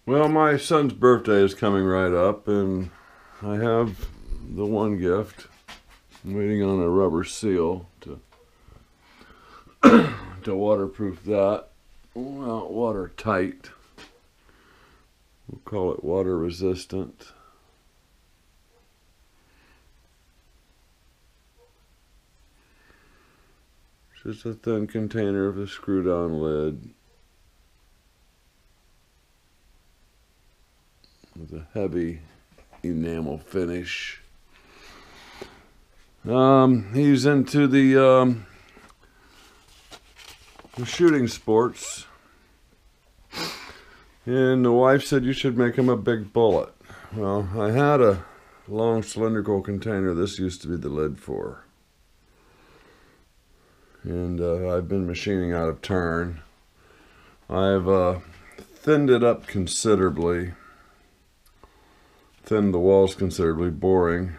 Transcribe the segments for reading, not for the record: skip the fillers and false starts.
Well, my son's birthday is coming right up, and I have the one gift. I'm waiting on a rubber seal to waterproof that. Well, watertight. We'll call it water resistant. Just a thin container with a screw down lid with a heavy enamel finish. He's into the shooting sports, and the wife said you should make him a big bullet. Well, I had a long cylindrical container this used to be the lid for, and I've been machining out of turn. I've thinned it up considerably, thinned the walls considerably, boring.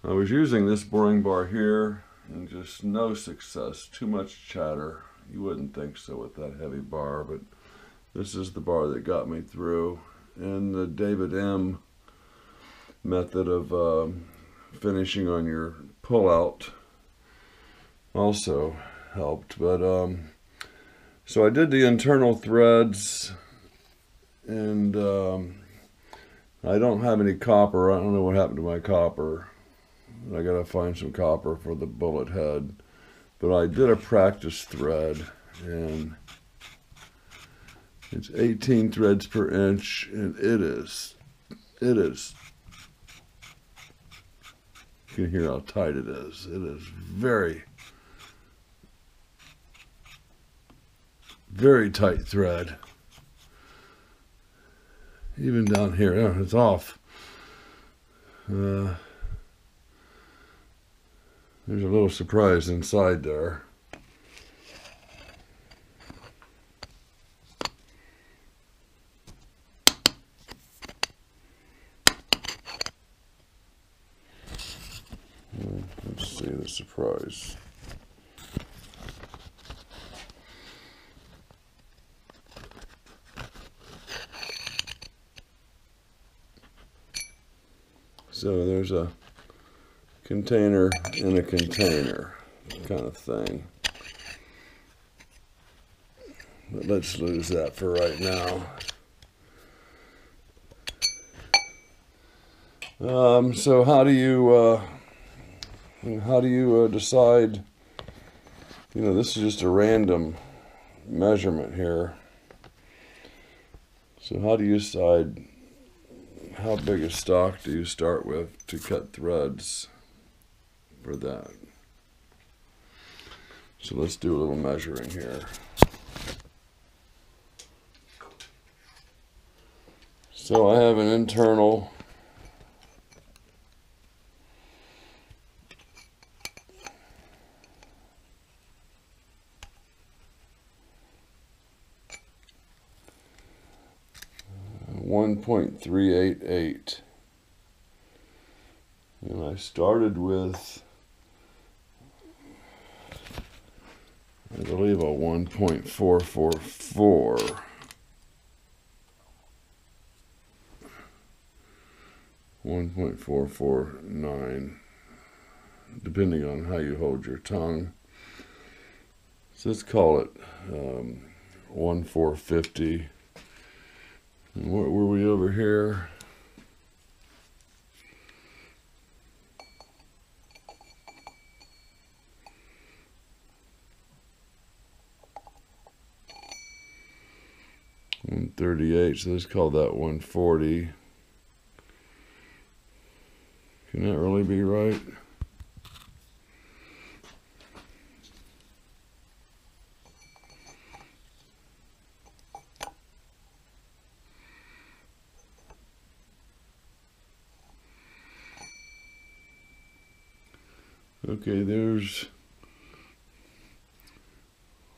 I was using this boring bar here and just no success, too much chatter. You wouldn't think so with that heavy bar, but this is the bar that got me through. And the David M method of finishing on your pull-out also helped. But so I did the internal threads, and I don't have any copper. I don't know what happened to my copper. I gotta find some copper for the bullet head. But I did a practice thread, and it's 18 threads per inch, and it is, you can hear how tight it is. It is very, very tight thread. Even down here, oh, it's off. There's a little surprise inside there. Let's see the surprise. So there's a container in a container kind of thing. But let's lose that for right now. So how do you decide? You know, this is just a random measurement here. So how do you decide how big a stock do you start with to cut threads for that? So let's do a little measuring here. So I have an internal .388, and I started with, I believe, a 1.444. .449, depending on how you hold your tongue. So let's call it 1.450. And what were we over here? .138, so let's call that 140. Can that really be right? Okay, there's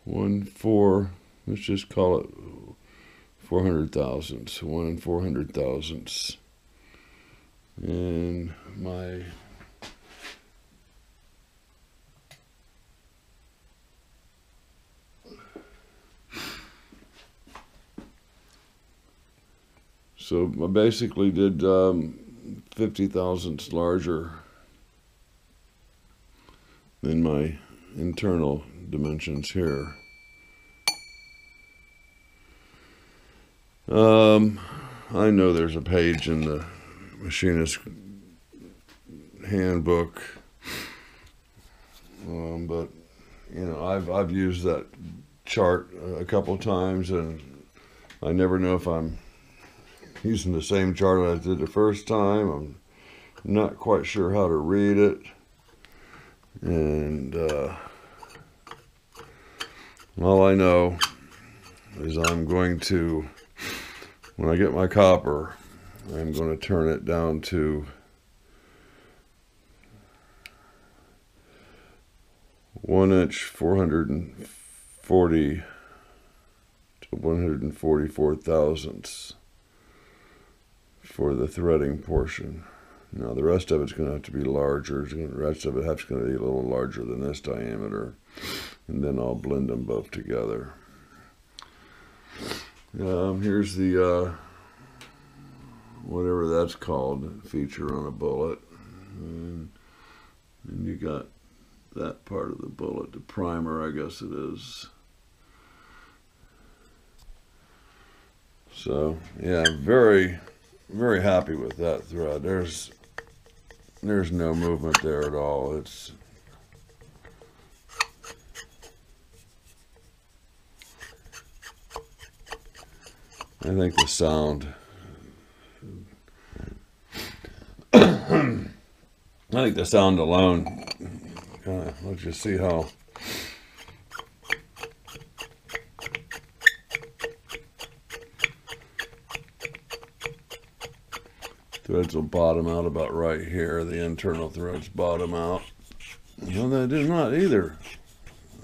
1.4, let's just call it 400 thousandths, 1 and 400 thousandths. And my So I basically did 50 thousandths larger than my internal dimensions here. I know there's a page in the machinist handbook, but you know, I've used that chart a couple times, and I never know if I'm using the same chart I did the first time. I'm not quite sure how to read it, and all I know is I'm going to, when I get my copper, I'm going to turn it down to 1 inch 440 to 144 thousandths for the threading portion. Now the rest of it's going to have to be larger. The rest of it has to be a little larger than this diameter, and then I'll blend them both together. Here's the whatever that's called, feature on a bullet, and you got that part of the bullet, the primer, I guess it is. So yeah, very, very happy with that thread. There's no movement there at all. I think the sound, alone kind of lets you see how threads will bottom out about right here. The internal threads bottom out. No, they did not either.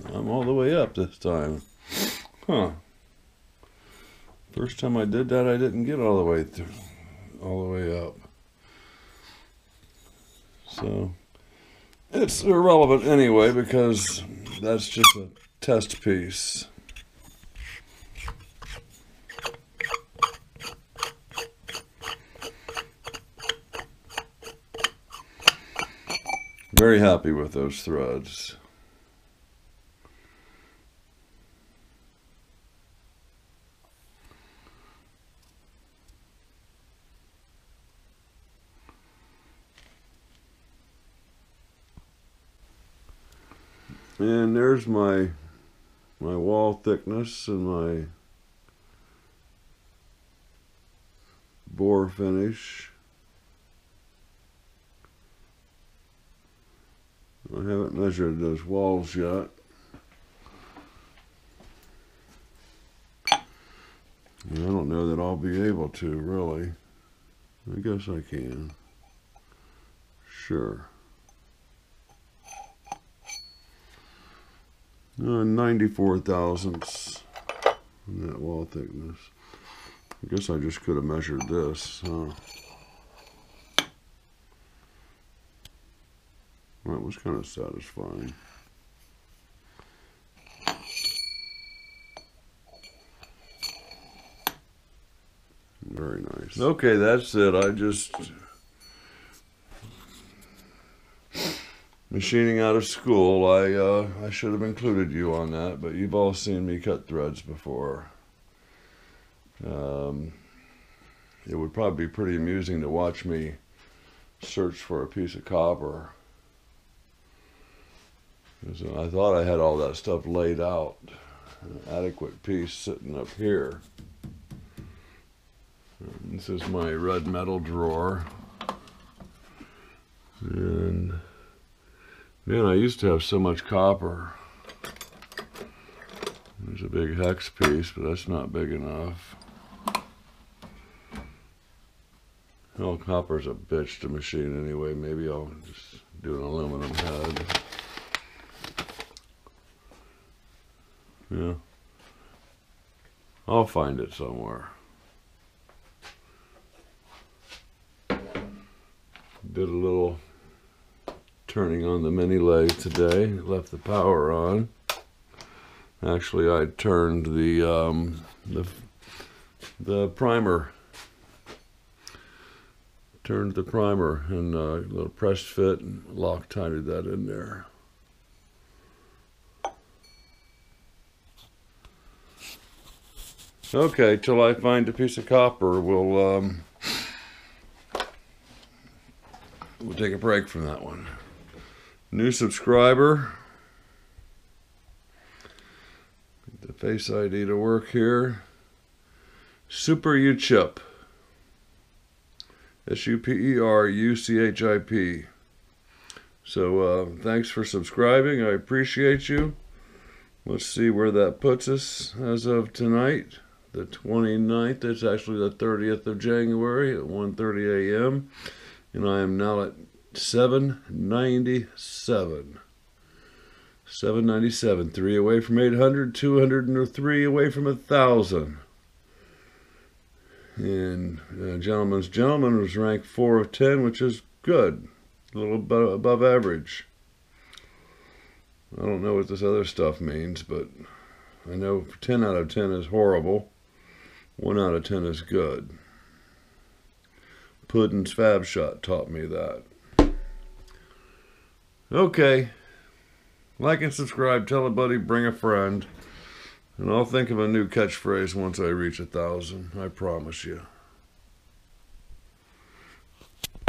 I'm all the way up this time. Huh. First time I did that, I didn't get all the way through, all the way up. So it's irrelevant anyway, because that's just a test piece. Very happy with those threads. And there's my wall thickness and my bore finish. I haven't measured those walls yet. And I don't know that I'll be able to, really. I guess I can. Sure. 94 thousandths in that wall thickness. I guess I just could have measured this, huh? That was kind of satisfying. Very nice. Okay, that's it. I just machining out of school. I should have included you on that, but you've all seen me cut threads before. It would probably be pretty amusing to watch me search for a piece of copper. So I thought I had all that stuff laid out, an adequate piece sitting up here. This is my red metal drawer, and man, I used to have so much copper. There's a big hex piece, but that's not big enough. Well, copper's a bitch to machine anyway. Maybe I'll just do an aluminum head. Yeah, I'll find it somewhere. Did a little turning on the mini lathe today. Left the power on. Actually, I turned the primer turned the primer and a little press fit and Loctite that in there. Okay, till I find a piece of copper, we'll take a break from that one. New subscriber. Get the Face ID to work here. Super UChip. SUPERUCHIP. So thanks for subscribing. I appreciate you. Let's see where that puts us as of tonight. The 29th. It's actually the 30th of January at 1:30 a.m. And I am now at 797. 797. 3 away from 800. 203 away from 1,000. And Gentleman's Gentleman was ranked 4 of 10, which is good. A little above average. I don't know what this other stuff means, but I know 10 out of 10 is horrible. 1 out of 10 is good. Puddin's Fab Shot taught me that. Okay. Like and subscribe. Tell a buddy. Bring a friend. And I'll think of a new catchphrase once I reach 1,000. I promise you.